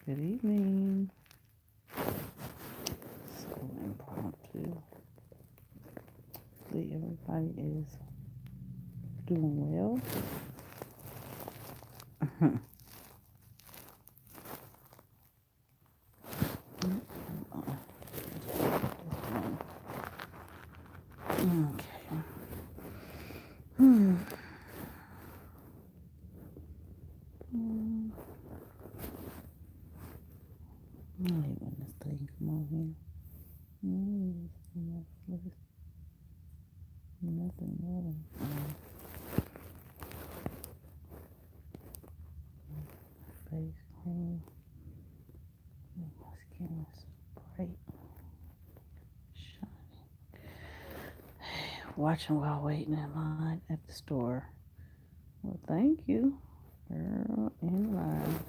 Good evening. So impromptu. Hopefully everybody is doing well. Okay. I hate when this thing come on here. Nothing more. Face cream. My skin is so bright, shiny. Watching while waiting in line at the store. Well, thank you. Girl in line.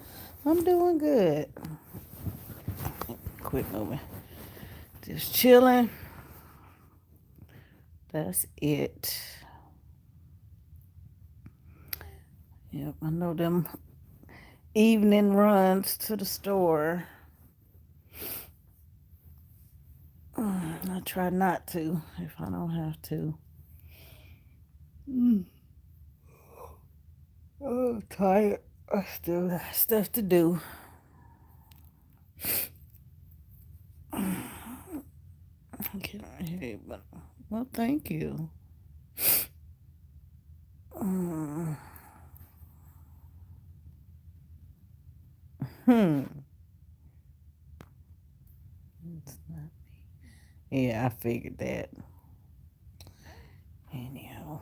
I'm doing good. Quit moving. Just chilling. That's it. Yep, I know them evening runs to the store. I try not to if I don't have to. Oh, tired. I still got stuff to do. Get on here, but well, thank you. Hmm. It's not me. Yeah, I figured that. Anyhow,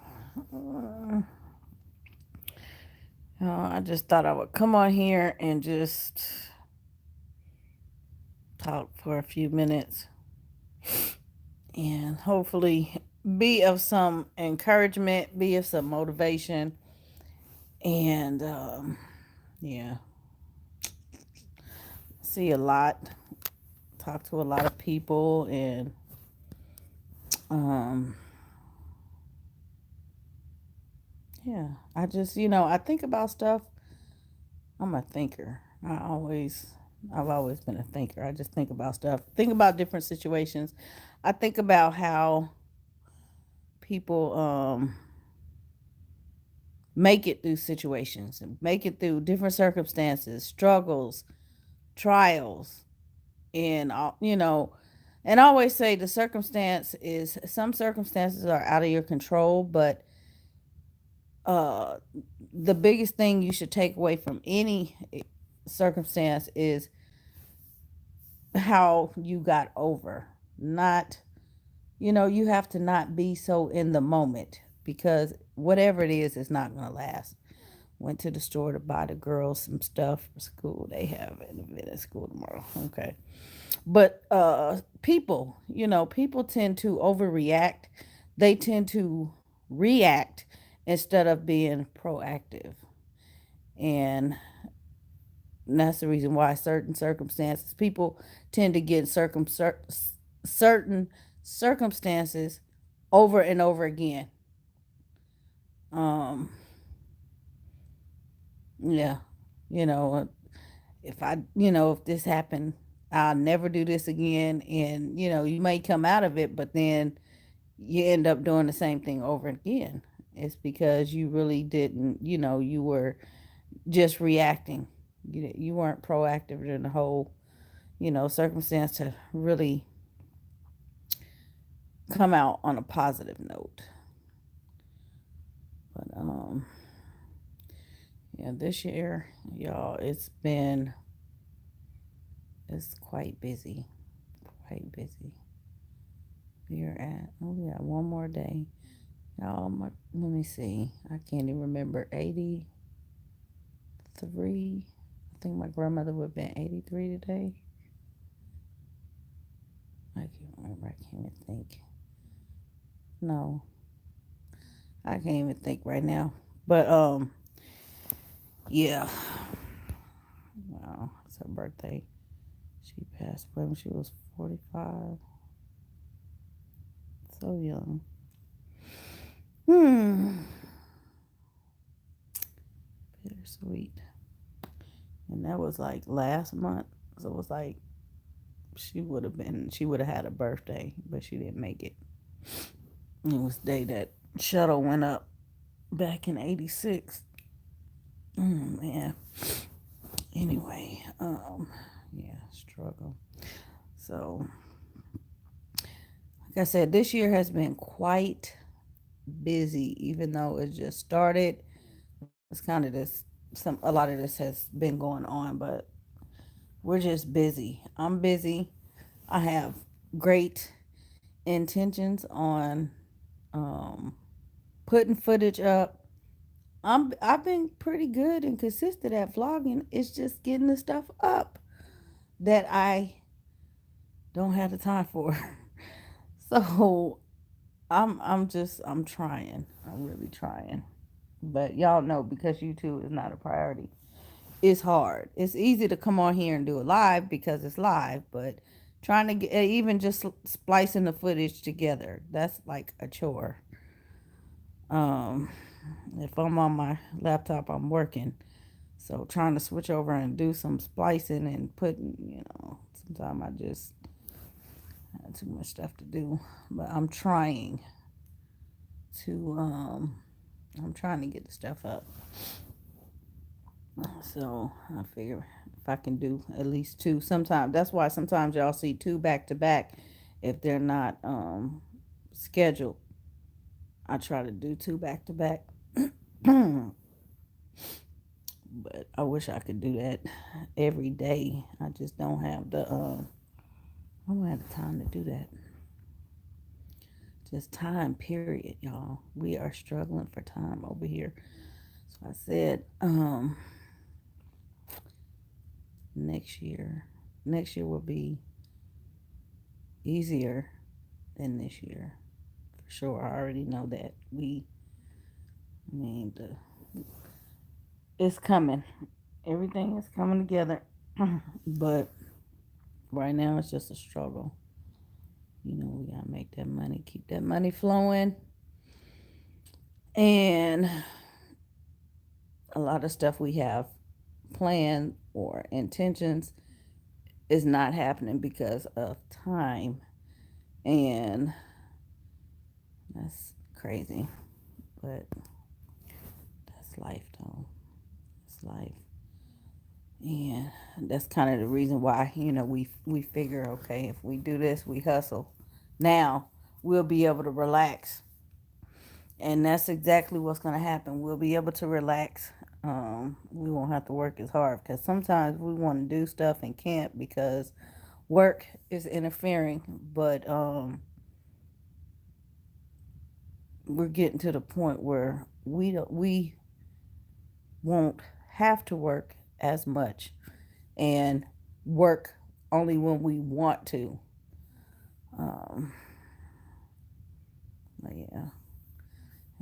I just thought I would come on here and just talk for a few minutes and hopefully be of some encouragement, be of some motivation, and yeah, see a lot, talk to a lot of people, and um, yeah, I just I think about stuff. I'm a thinker. I've always been a thinker. I just think about stuff, think about different situations. I think about how people make it through situations and make it through different circumstances, struggles, trials, and and I always say some circumstances are out of your control, but uh the biggest thing you should take away from any circumstance is how you got over. Not, you have to not be so in the moment, because whatever it is, it's not going to last. Went to the store to buy the girls some stuff for school. They have an event at school tomorrow. Okay. But people tend to overreact. They tend to react instead of being proactive. And that's the reason why certain circumstances, people tend to get certain circumstances over and over again. Um, yeah, you know, if this happened, I'll never do this again. And, you may come out of it, but then you end up doing the same thing over again. It's because you really didn't, you were just reacting. You weren't proactive in the whole, circumstance to really come out on a positive note. But yeah, this year, y'all, it's quite busy. Quite busy. We got one more day. Y'all, let me see. I can't even remember. 83. I think my grandmother would have been 83 today. I can't remember. I can't even think. No, I can't even think right now. But yeah. Wow, it's her birthday. She passed away when she was 45. So young. Hmm. Bittersweet. and that was like last month. So it was like she would have had a birthday, but she didn't make it. It was the day that shuttle went up back in '86. Man. Anyway, yeah, struggle. So, like I said, this year has been quite busy, even though it just started. It's kind of this, a lot of this has been going on, but we're just busy. I'm busy. I have great intentions on um, putting footage up. I've been pretty good and consistent at vlogging. It's just getting the stuff up that I don't have the time for. So I'm trying. I'm really trying. But y'all know, because YouTube is not a priority, it's hard. It's easy to come on here and do it live because it's live, but trying to get, even just splicing the footage together, that's like a chore. Um, if I'm on my laptop, I'm working. So trying to switch over and do some splicing and putting, sometimes I just have too much stuff to do. But to I'm trying to get the stuff up. So I figure if I can do at least two, sometimes that's why sometimes y'all see two back to back if they're not scheduled. I try to do two back to back. But I wish I could do that every day. I just I don't have the time to do that. Just time, period, y'all. We are struggling for time over here. So I said, next year, next year will be easier than this year. For sure. I already know that. I mean, it's coming. Everything is coming together. But right now it's just a struggle. We gotta make that money, keep that money flowing. And a lot of stuff we have planned or intentions is not happening because of time. And that's crazy. But that's life, though. It's life. And that's kind of the reason why, we figure, okay, if we do this, we hustle. Now we'll be able to relax. And that's exactly what's going to happen. We'll be able to relax. We won't have to work as hard, because sometimes we want to do stuff and can't because work is interfering. But we're getting to the point where we won't have to work as much and work only when we want to. Um, but yeah,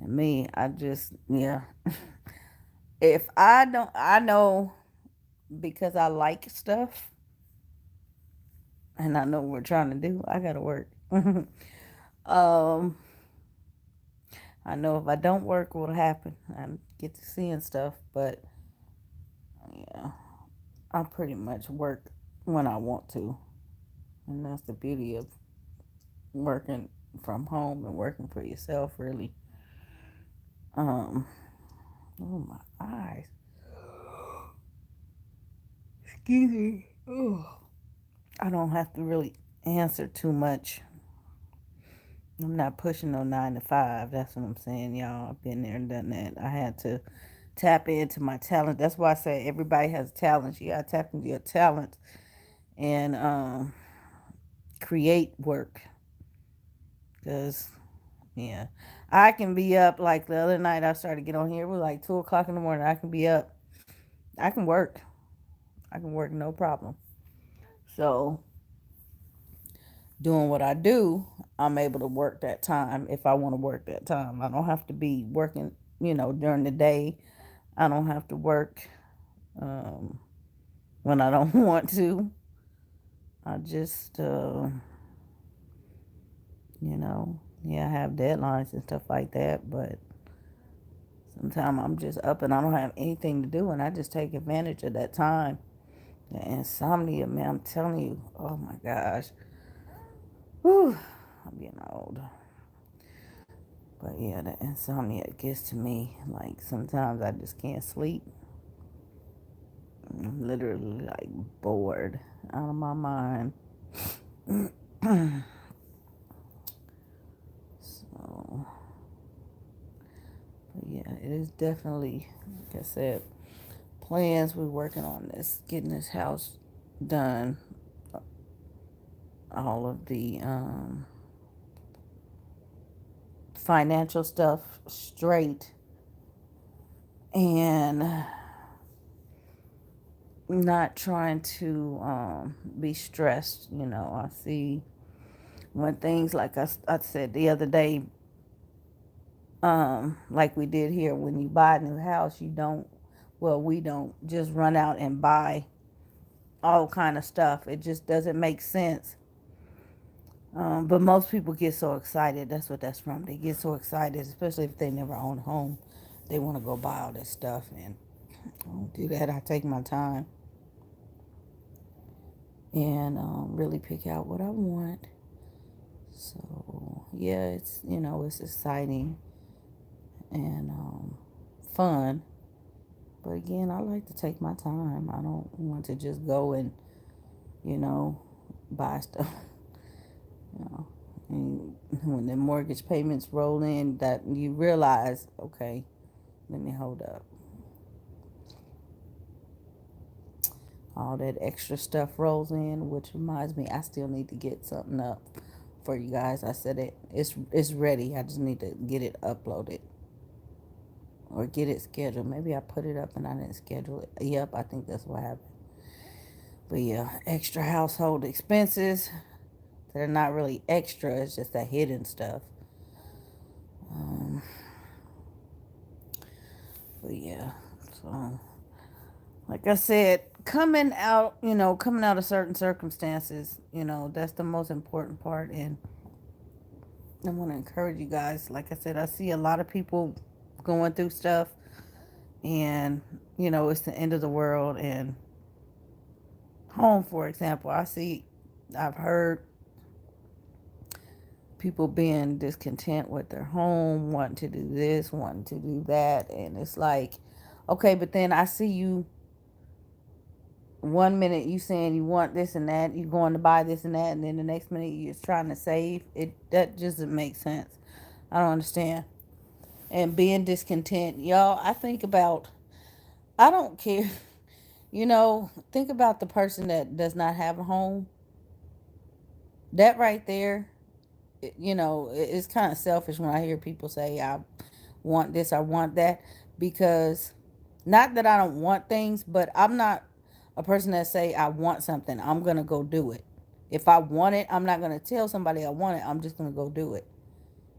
and me, I just, yeah. If I don't, I know, because I like stuff and I know what we're trying to do, I gotta work. um, I know if I don't work, what'll happen? I get to seeing stuff, but yeah, I pretty much work when I want to, and that's the beauty of working from home and working for yourself, really. Um, oh, my eyes. Excuse me. Oh, I don't have to really answer too much. I'm not pushing no 9 to 5. That's what I'm saying, y'all. I've been there and done that. I had to tap into my talent. That's why I say everybody has talents. You gotta tap into your talent and create work. Cause yeah, I can be up like the other night. I started to get on here. It was like 2 o'clock in the morning. I can be up. I can work. I can work, no problem. So doing what I do, I'm able to work that time if I want to work that time. I don't have to be working, during the day. I don't have to work um, when I don't want to. I just, yeah, I have deadlines and stuff like that, but Sometimes I'm just up and I don't have anything to do, and I just take advantage of that time. The insomnia, man, I'm telling you, oh my gosh. Whew, I'm getting old. But yeah, the insomnia gets to me. Like sometimes I just can't sleep. I'm literally like bored out of my mind. So, but yeah, it is definitely, like I said, plans. We're working on this, getting this house done. All of the financial stuff straight, and not trying to be stressed. I see when things like I said the other day, like we did here, when you buy a new house, you don't, well, we don't just run out and buy all kind of stuff. It just doesn't make sense. But most people get so excited. That's what that's from. They get so excited, especially if they never own a home. They want to go buy all this stuff, and I don't do that. I take my time and really pick out what I want. So yeah, it's exciting and fun. But again, I like to take my time. I don't want to just go and you know buy stuff. You know, and when the mortgage payments roll in, that you realize, okay, let me hold up. All that extra stuff rolls in, which reminds me, I still need to get something up for you guys. I said it's ready. I just need to get it uploaded or get it scheduled. Maybe I put it up and I didn't schedule it. Yep, I think that's what happened. But yeah, extra household expenses. They're not really extra. It's just that hidden stuff. Um, but yeah, so like I said, coming out of certain circumstances, that's the most important part. And I want to encourage you guys. Like I said, I see a lot of people going through stuff, and it's the end of the world. And home, for example, I've heard people being discontent with their home, wanting to do this, wanting to do that, and it's like, okay, but then I see you one minute you saying you want this and that, you going to buy this and that, and then the next minute you're trying to save it. That just doesn't make sense. I don't understand. And being discontent, y'all, I don't care. Think about the person that does not have a home. That right there, it's kind of selfish when I hear people say, I want this, I want that, because not that I don't want things, but I'm not a person that say I want something. I'm going to go do it. If I want it, I'm not going to tell somebody I want it. I'm just going to go do it,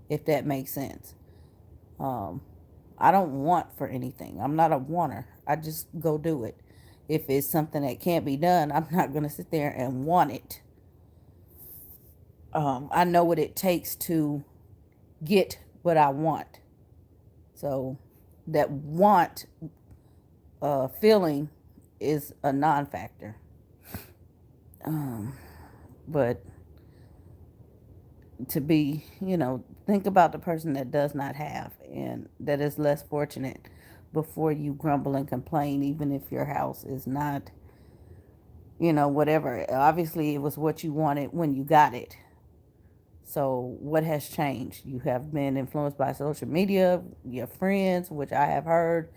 if that makes sense. Um, I don't want for anything. I'm not a wanter. I just go do it. If it's something that can't be done, I'm not going to sit there and want it. I know what it takes to get what I want. So that want feeling is a non-factor. But to be, think about the person that does not have and that is less fortunate before you grumble and complain, even if your house is not, whatever. Obviously, it was what you wanted when you got it. So, what has changed? You have been influenced by social media, your friends, which I have heard.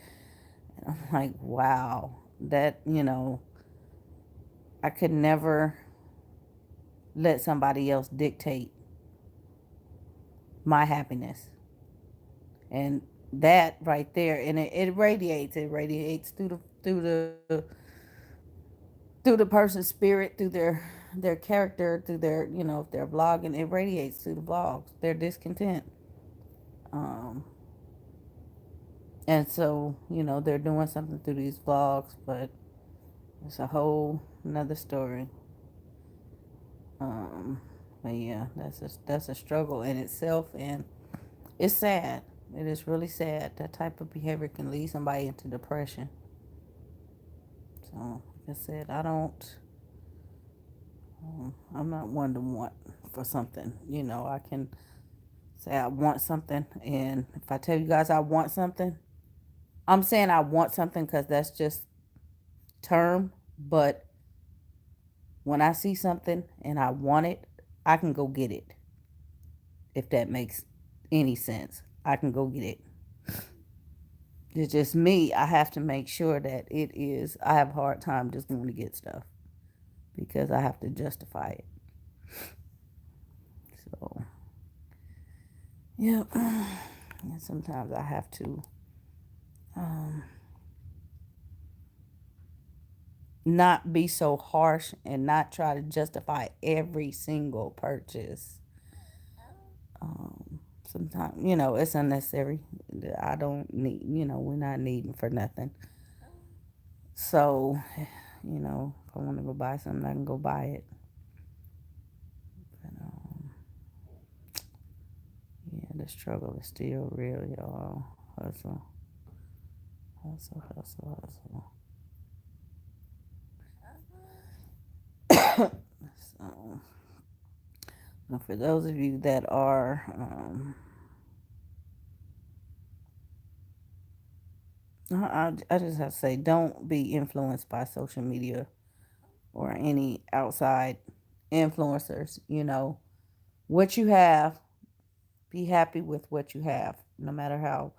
And I'm like, wow, that, I could never let somebody else dictate my happiness. And that right there, and it radiates through the person's spirit, through their character, through their, if they're vlogging, it radiates through the vlogs, their discontent. Um, and so, they're doing something through these vlogs, but it's a whole another story. Um, but yeah, that's a struggle in itself, and it's sad. It is really sad. That type of behavior can lead somebody into depression. So, like I said, I'm not one to want for something. I can say I want something, and if I tell you guys I want something, I'm saying I want something because that's just term. But when I see something and I want it, I can go get it. If that makes any sense, I can go get it. It's just me. I have to make sure that it is. I have a hard time just going to get stuff because I have to justify it. So, yeah. And sometimes I have to um, not be so harsh and not try to justify every single purchase. Sometimes, it's unnecessary. I don't need, we're not needing for nothing. So, if I want to go buy something, I can go buy it. But, yeah, the struggle is still real, y'all. Hustle, hustle, hustle, hustle. So, now for those of you that are, I just have to say, don't be influenced by social media or any outside influencers. What you have, be happy with what you have, no matter how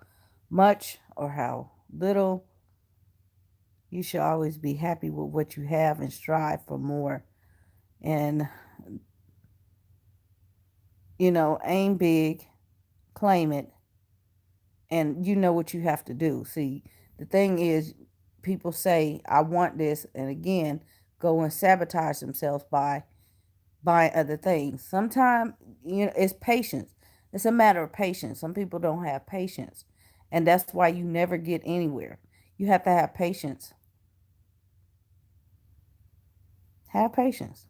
much or how little. You should always be happy with what you have and strive for more. And, aim big, claim it, and you know what you have to do. See, the thing is, people say, I want this, and again, go and sabotage themselves by buying other things. Sometimes, it's patience. It's a matter of patience. Some people don't have patience, and that's why you never get anywhere. You have to have patience. Have patience.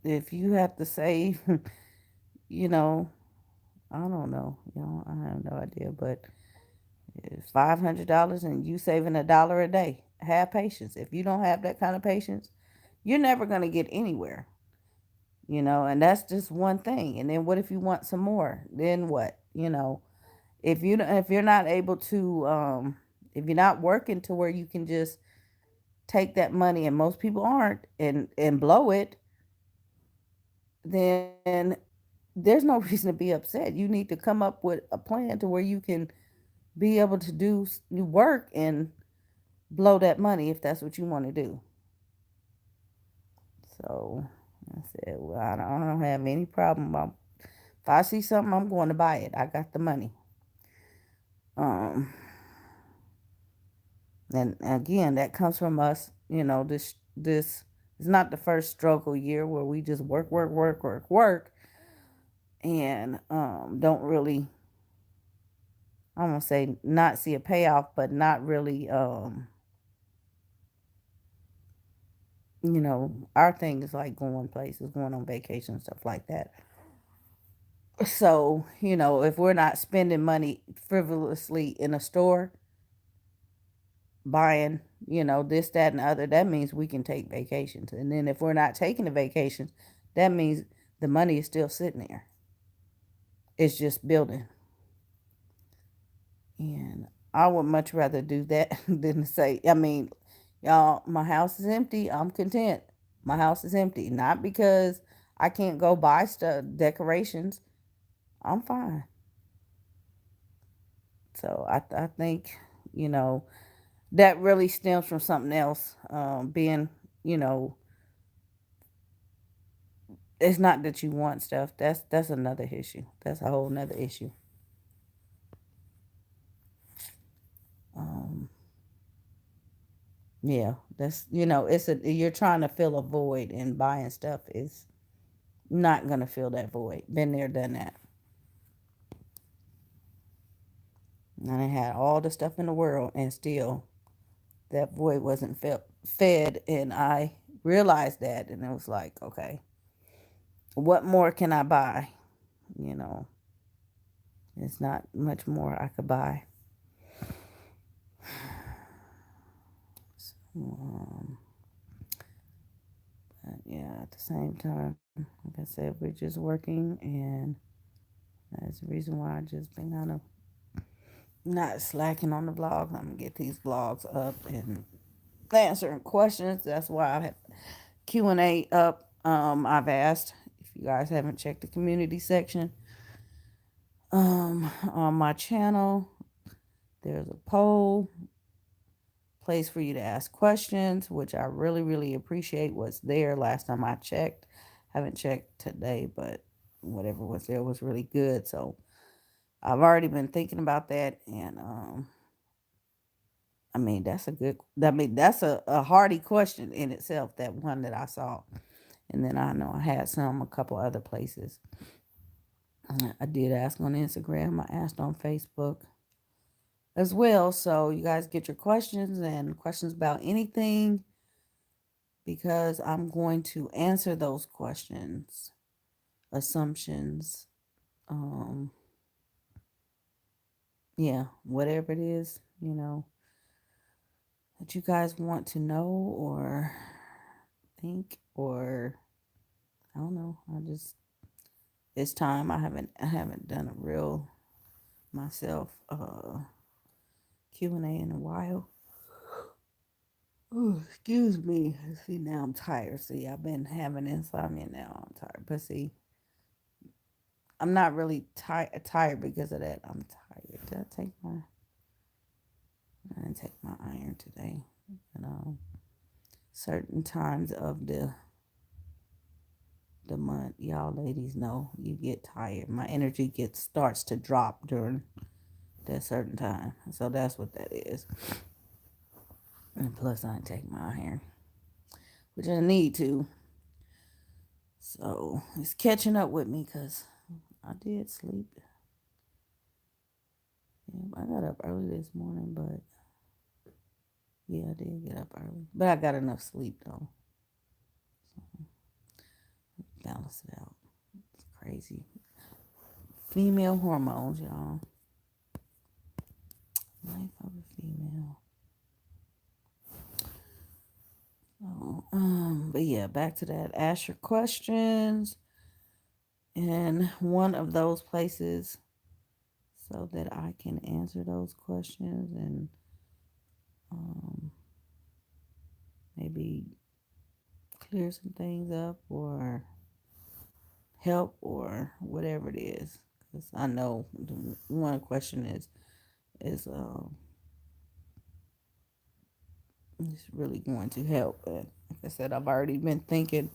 If you have to save, you know, I don't know. I have no idea, but it's $500 and you saving $1 a day. Have patience. If you don't have that kind of patience, you're never going to get anywhere. And that's just one thing. And then what if you want some more? Then what? If you're not able to, if you're not working to where you can just take that money, and most people aren't, and blow it, then there's no reason to be upset. You need to come up with a plan to where you can be able to do work and blow that money if that's what you want to do. So I said, well, I don't have any problem. If I see something, I'm going to buy it. I got the money. Um, and again, that comes from us. This is not the first struggle year where we just work, work, work, work, work, and don't really. I'm gonna say not see a payoff, but not really. Our thing is like going places, going on vacation, stuff like that. So, if we're not spending money frivolously in a store, buying, this, that, and the other, that means we can take vacations. And then if we're not taking the vacations, that means the money is still sitting there. It's just building. And I would much rather do that than to say, y'all, my house is empty. I'm content. My house is empty. Not because I can't go buy stuff, decorations. I'm fine. So I think, you know, that really stems from something else. Being, you know, it's not that you want stuff. That's another issue. That's a whole nother issue. Um, yeah, that's you're trying to fill a void, and buying stuff is not gonna fill that void. Been there, done that. And I had all the stuff in the world, and still that void wasn't fed. And I realized that, and it was like, okay, what more can I buy? You know, It's not much more I could buy. So, but yeah, at the same time, like I said, we're just working, and that's the reason why I just been kind of not slacking on the vlogs. I'm gonna get these vlogs up and answering questions. That's why I have Q&A up. I've asked, if you guys haven't checked the community section on my channel, there's a poll place for you to ask questions, which I really, really appreciate what's there. Last time I checked, haven't checked today, but whatever was there was really good. So I've already been thinking about that, and I mean that's a hardy question in itself. That one that I saw, and then I know I had some a couple other places. I did ask on Instagram. I asked on Facebook as well. So you guys get your questions and questions about anything, because I'm going to answer those questions, assumptions, um, yeah, whatever it is, that you guys want to know or think, or I don't know. It's time. I haven't done a real myself Q&A in a while. Oh, excuse me. See, now I'm tired. See, I've been having insomnia now. I'm tired. But see, I'm not really tired because of that. I'm tired. I didn't take my iron today. Certain times of the month, y'all ladies know you get tired. My energy starts to drop during that certain time. So that's what that is. And plus, I didn't take my iron, which I need to. So it's catching up with me because I did sleep. Yeah, I got up early this morning, but yeah, I did get up early. But I got enough sleep though. So balance it out. It's crazy. Female hormones, y'all. Life of a female. Oh, but yeah, back to that. Ask your questions in one of those places so that I can answer those questions and um, maybe clear some things up or help or whatever it is. Because I know the one question is really going to help. And like I said, I've already been thinking.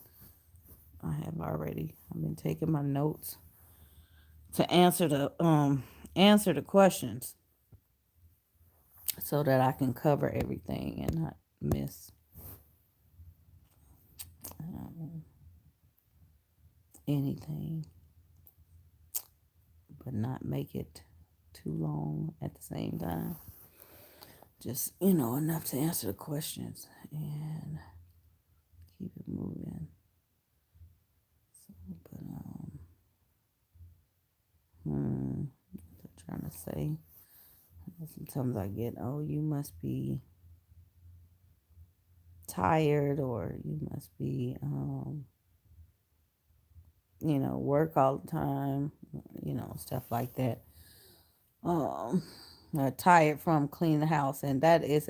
I've been taking my notes to answer the questions so that I can cover everything and not miss um, anything, but not make it too long at the same time. Just, enough to answer the questions and keep it moving. So, but what I'm trying to say. Sometimes I get, oh, you must be tired, or you must be work all the time, stuff like that. Um, tired from cleaning the house, and that is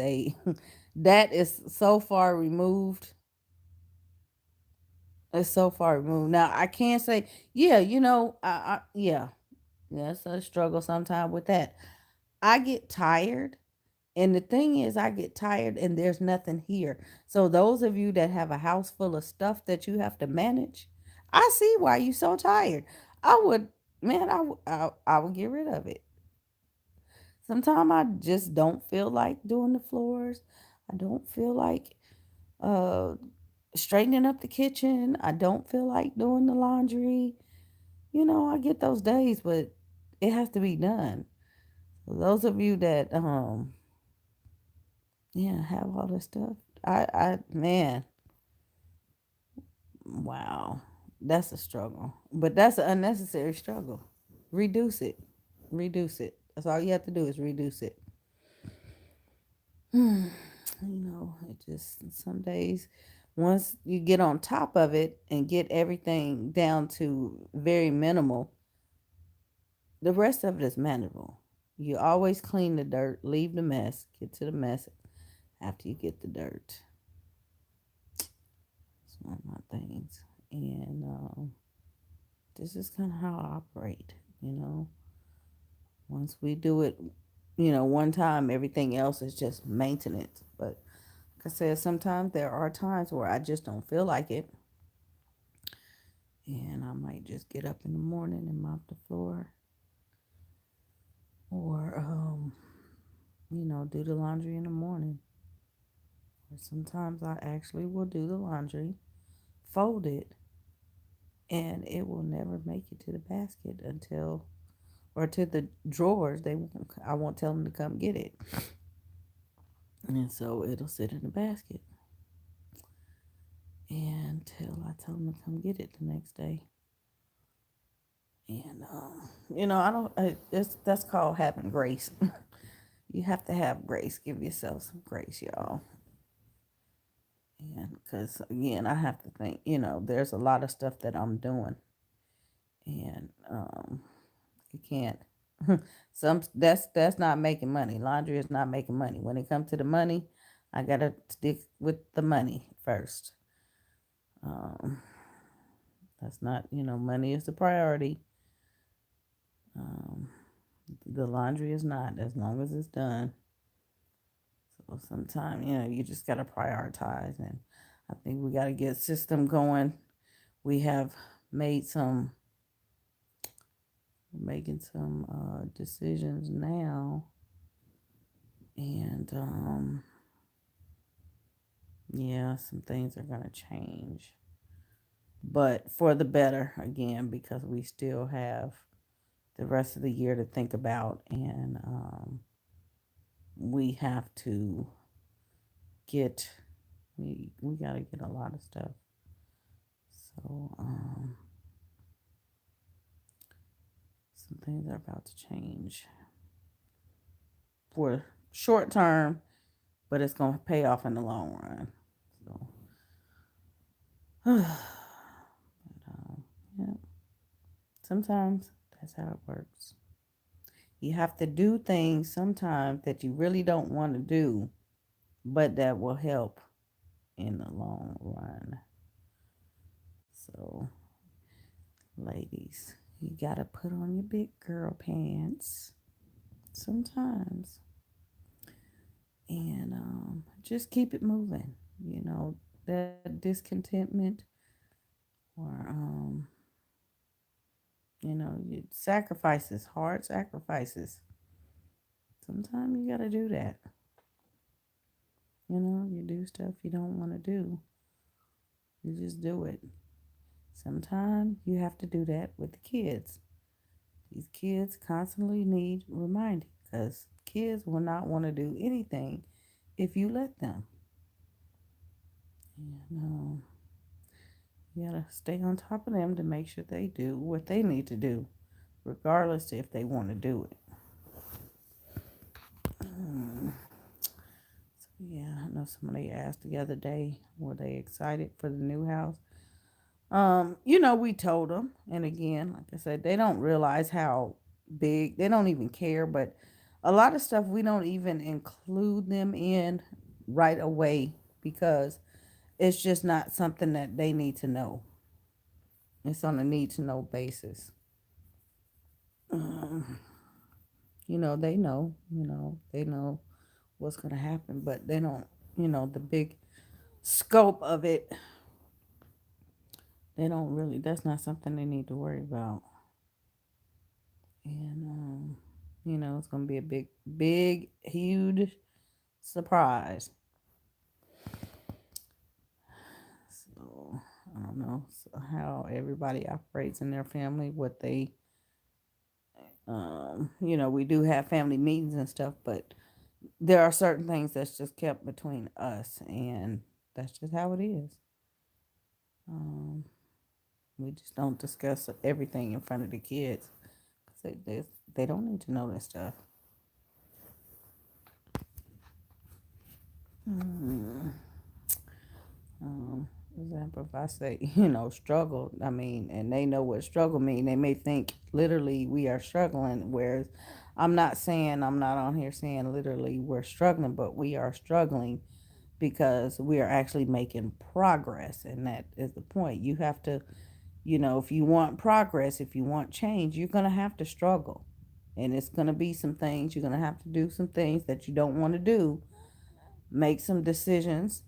that is so far removed. It's so far removed. Now I can't say, yeah, yeah, it's a struggle sometimes with that. I get tired, and the thing is, I get tired, and there's nothing here. So those of you that have a house full of stuff that you have to manage, I see why you're so tired. I would, man, I would get rid of it. Sometimes I just don't feel like doing the floors. I don't feel like uh straightening up the kitchen. I don't feel like doing the laundry. I get those days, but it has to be done. For those of you that yeah, have all this stuff. Man, wow. That's a struggle. But that's an unnecessary struggle. Reduce it. reduce it. That's all you have to do is reduce it. It just some days, once you get on top of it and get everything down to very minimal, the rest of it is manageable. You always clean the dirt, leave the mess, get to the mess after you get the dirt. It's one of my things. And this is kind of how I operate, you know. Once we do it, one time, everything else is just maintenance. But like I said, sometimes there are times where I just don't feel like it. And I might just get up in the morning and mop the floor. Or, do the laundry in the morning. Or sometimes I actually will do the laundry, fold it, and it will never make it to the basket until, or to the drawers. I won't tell them to come get it. And so it'll sit in the basket until I tell them to come get it the next day. And I don't. That's called having grace. You have to have grace. Give yourself some grace, y'all. And because again, I have to think. There's a lot of stuff that I'm doing, and you can't. That's not making money. Laundry is not making money. When it comes to the money, I gotta stick with the money first. Um, that's not, money is the priority. Um, the laundry is not, as long as it's done. So sometimes, you just gotta prioritize, and I think we gotta get a system going. We have made some, making some decisions now, and yeah, some things are gonna change, but for the better again, because we still have the rest of the year to think about, and we have to get we got to get a lot of stuff. So some things are about to change for short term, but it's going to pay off in the long run. So yeah, sometimes that's how it works. You have to do things sometimes that you really don't want to do, but that will help in the long run. So, ladies, you gotta put on your big girl pants sometimes, and just keep it moving. That discontentment, or sacrifices, hard sacrifices. Sometimes you gotta do that. You do stuff you don't want to do. You just do it. Sometimes you have to do that with the kids. These kids constantly need reminding, because kids will not want to do anything if you let them. You gotta stay on top of them to make sure they do what they need to do, regardless if they want to do it. So yeah, I know somebody asked the other day, were they excited for the new house? We told them, and again, like I said, they don't realize how big, they don't even care, but a lot of stuff we don't even include them in right away, because it's just not something that they need to know. It's on a need to know basis. They know, they know what's going to happen, but they don't, the big scope of it, they don't really, that's not something they need to worry about. And, it's going to be a big, big, huge surprise. So, I don't know how everybody operates in their family, what they, we do have family meetings and stuff, but there are certain things that's just kept between us, and that's just how it is. We just don't discuss everything in front of the kids, because They don't need to know this stuff. Hmm. Example, if I say, struggle, I mean, and they know what struggle mean, they may think literally we are struggling, whereas I'm not on here saying literally we're struggling, but we are struggling because we are actually making progress. And that is the point. You have to, if you want progress, if you want change, you're going to have to struggle. And it's going to be some things, you're going to have to do some things that you don't want to do, make some decisions,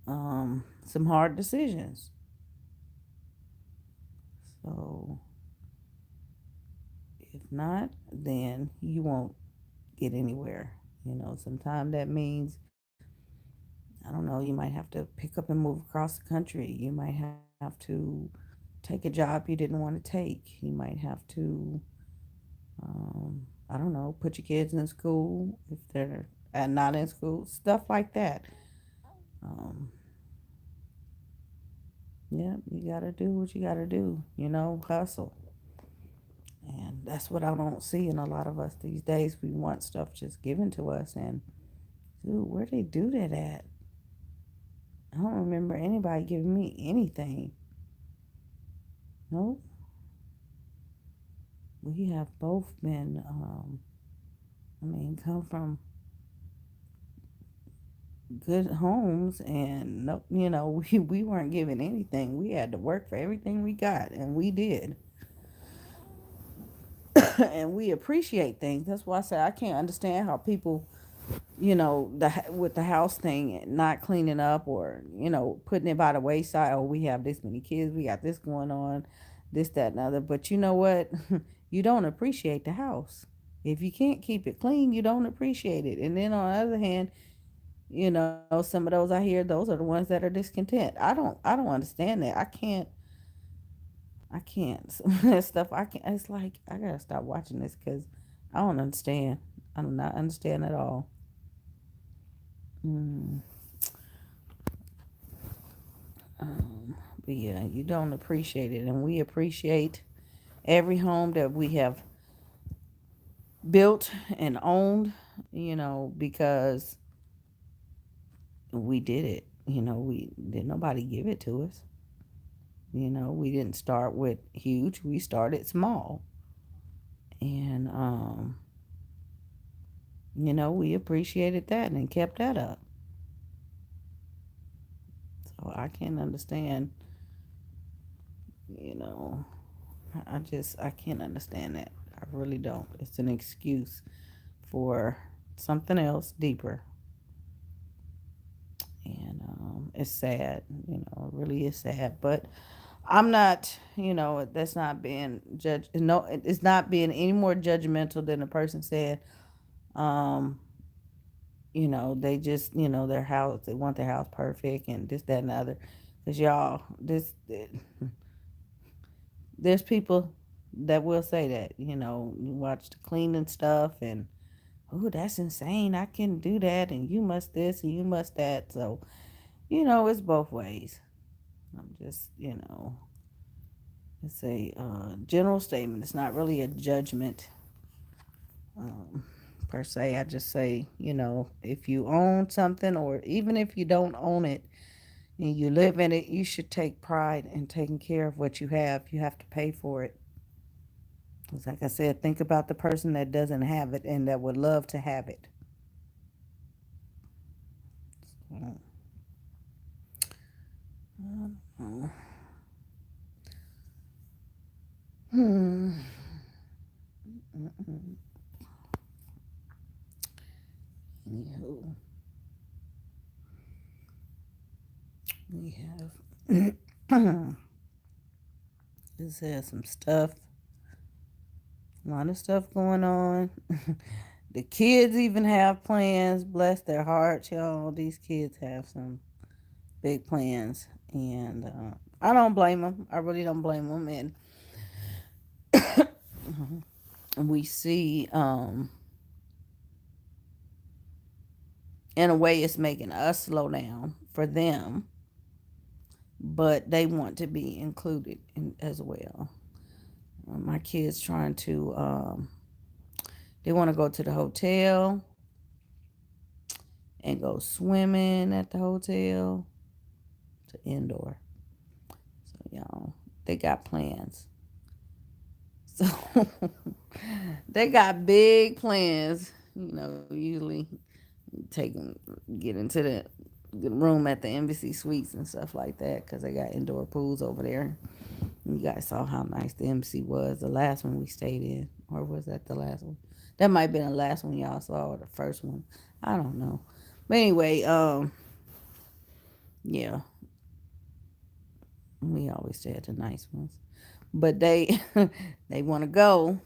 some hard decisions. So if not, then you won't get anywhere. Sometimes that means, I don't know, you might have to pick up and move across the country. You might have to take a job you didn't want to take. You might have to, I don't know, put your kids in school if they're not in school, stuff like that. Um, yeah, you got to do what you got to do, hustle. And that's what I don't see in a lot of us these days. We want stuff just given to us. And, dude, where they do that at? I don't remember anybody giving me anything. No, we have both been, come from good homes, and no, we weren't given anything. We had to work for everything we got, and we did. And we appreciate things. That's why I say I can't understand how people, with the house thing, not cleaning up, or putting it by the wayside. Oh, we have this many kids, we got this going on, this, that, and other. But you know what? You don't appreciate the house. If you can't keep it clean, you don't appreciate it. And then on the other hand, some of those I hear, those are the ones that are discontent. I don't understand that. I can't. Some of that stuff, I can't. It's like I gotta stop watching this because I don't understand. I do not understand at all. Mm. But yeah, you don't appreciate it, and we appreciate every home that we have built and owned. Because we did it. We didn't nobody give it to us. We didn't start with huge. We started small, and we appreciated that and kept that up. So I can't understand. You know, I can't understand that. I really don't. It's an excuse for something else deeper. And it's sad, it really is sad. But I'm not, that's not being judge. No, it's not being any more judgmental than the person said. Um, they just, their house, they want their house perfect and this, that, and the other. Because y'all, there's people that will say that, you watch the cleaning stuff and, oh, that's insane. I can do that. And you must this and you must that. So, it's both ways. I'm just, it's a general statement. It's not really a judgment um, per se. I just say, if you own something, or even if you don't own it and you live in it, you should take pride in taking care of what you have. You have to pay for it. It's like I said, think about the person that doesn't have it and that would love to have it. So, uh, hmm. Anywho, we have this has some stuff, a lot of stuff going on. The kids even have plans. Bless their hearts, y'all. These kids have some big plans, and I don't blame them. I really don't blame them. And we see, in a way, it's making us slow down for them, but they want to be included as well. My kids trying to, they want to go to the hotel and go swimming at the hotel to indoor. So, y'all, they got plans. So, they got big plans. Usually take them, get into the room at the Embassy Suites and stuff like that because they got indoor pools over there. You guys saw how nice the embassy was, the last one we stayed in. Or was that the last one? That might have been the last one y'all saw or the first one. I don't know. But anyway, yeah, we always stay at the nice ones. But they they want to go.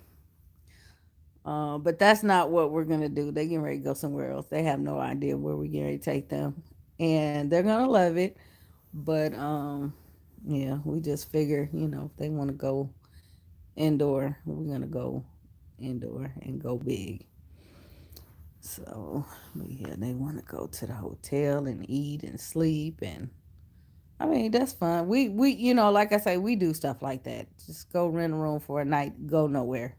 But that's not what we're gonna do. They getting ready to go somewhere else. They have no idea where we're getting ready to take them. And they're gonna love it. But yeah, we just figure, if they want to go indoor, we're gonna go indoor and go big. So, but yeah, they want to go to the hotel and eat and sleep, and I mean that's fun. We like I say, we do stuff like that. Just go rent a room for a night, go nowhere.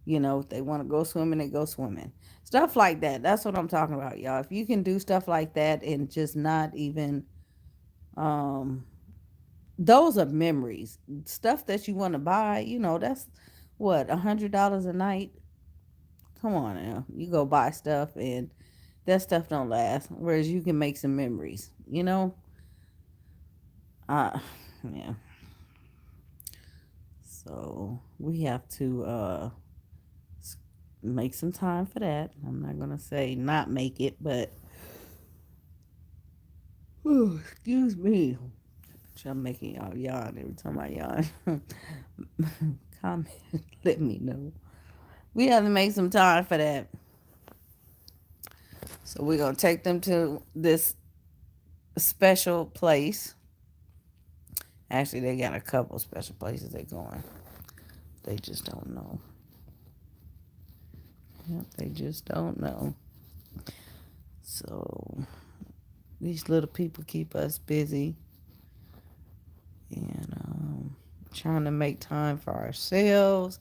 If they want to go swimming, they go swimming. Stuff like that. That's what I'm talking about, y'all. If you can do stuff like that and just not even um those are memories. Stuff that you want to buy, that's what, $100 a night. Come on now. You go buy stuff and that stuff don't last. Whereas you can make some memories. Uh yeah. So we have to make some time for that. I'm not gonna say not make it, but excuse me. I'm making y'all yawn every time I yawn. Comment, let me know. We have to make some time for that. So we're gonna take them to this special place. Actually, they got a couple special places they're going. They just don't know. Yep, they just don't know. So these little people keep us busy and trying to make time for ourselves.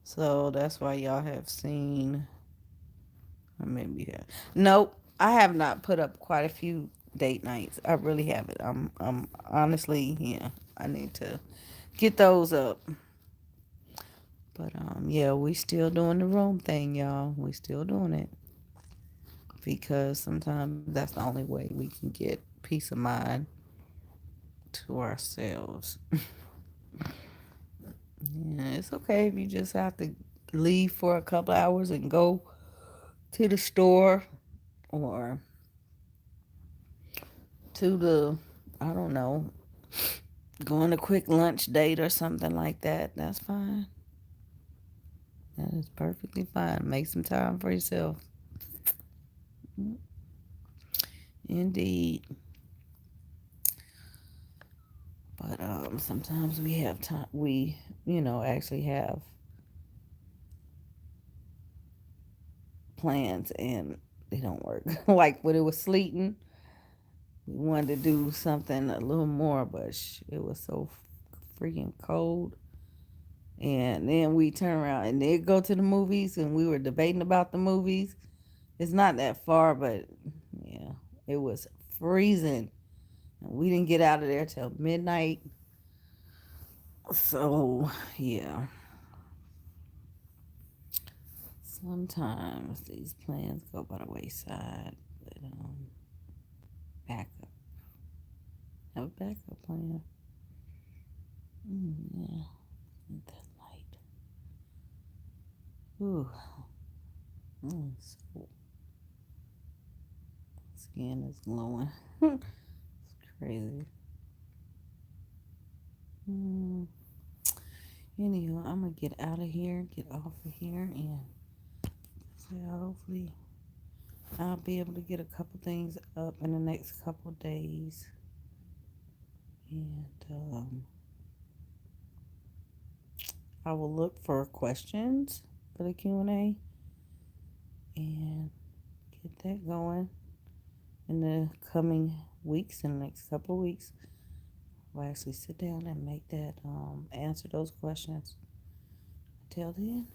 So that's why y'all have seen. Or maybe yeah. Nope, I have not put up quite a few date nights. I really haven't. I'm honestly, yeah. I need to get those up. But yeah, we still doing the room thing, y'all. We still doing it because sometimes that's the only way we can get peace of mind to ourselves. Yeah, it's okay if you just have to leave for a couple hours and go to the store or to the, I don't know, go on a quick lunch date or something like that. That's fine. That is perfectly fine. Make some time for yourself. Indeed. But sometimes we have time. We, actually have plans and they don't work. Like when it was sleeting, we wanted to do something a little more, but it was so freaking cold. And then we turn around and they go to the movies, and we were debating about the movies. It's not that far, but yeah, it was freezing. And we didn't get out of there till midnight. So, yeah. Sometimes these plans go by the wayside, but backup. Have a backup plan. Yeah, that light. Ooh, so skin is glowing. It's crazy. Mm. Anywho, I'm gonna get out of here, get off of here, and hopefully I'll be able to get a couple things up in the next couple days. And I will look for questions for the Q&A and get that going in the coming weeks. In the next couple of weeks, I'll actually sit down and make that answer those questions Till then.